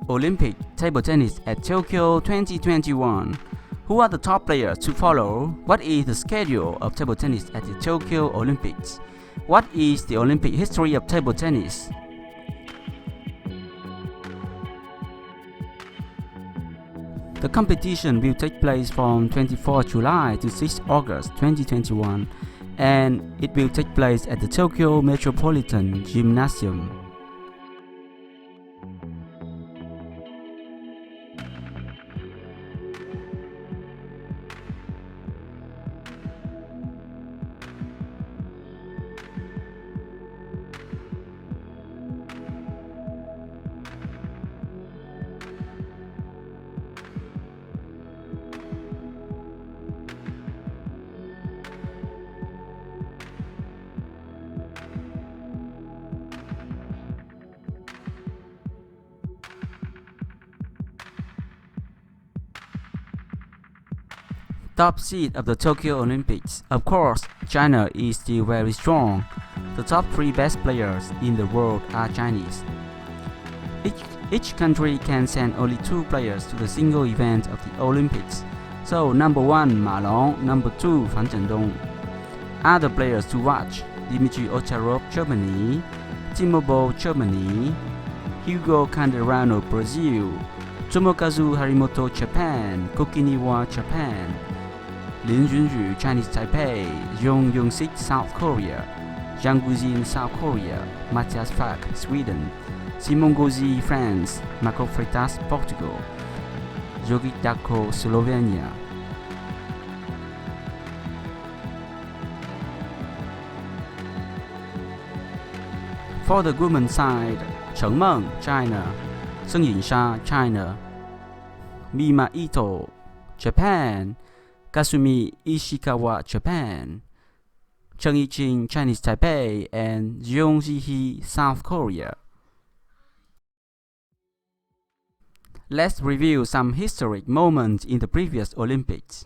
Olympic table tennis at Tokyo 2021. Who are the top players to follow? What is the schedule of table tennis at the Tokyo Olympics? What is the Olympic history of table tennis? The competition will take place from 24 July to 6 August 2021, and it will take place at the Tokyo Metropolitan Gymnasium. Top seed of the Tokyo Olympics. Of course, China is still very strong. The top 3 best players in the world are Chinese. Each country can send only 2 players to the single event of the Olympics. So number 1 Ma Long, number 2 Fan Zhendong. Other players to watch: Dmitry Ocharov, Germany; Timo Boll, Germany; Hugo Calderano, Brazil; Tomokazu Harimoto, Japan; Kokiniwa, Japan; Lin Junju, Chinese Taipei; Jong Young-sik, South Korea; Zhang Guzin, South Korea; Matthias Falk, Sweden; Simon Gauzy, France; Marco Freitas, Portugal; Jogit Dako, Slovenia. For the women's side, Chen Meng, China; Seng Yinsha, China; Mima Ito, Japan; Kasumi Ishikawa, Japan; Cheng Yiqing, Chinese Taipei; and Jeong Ji-hee, South Korea. Let's review some historic moments in the previous Olympics.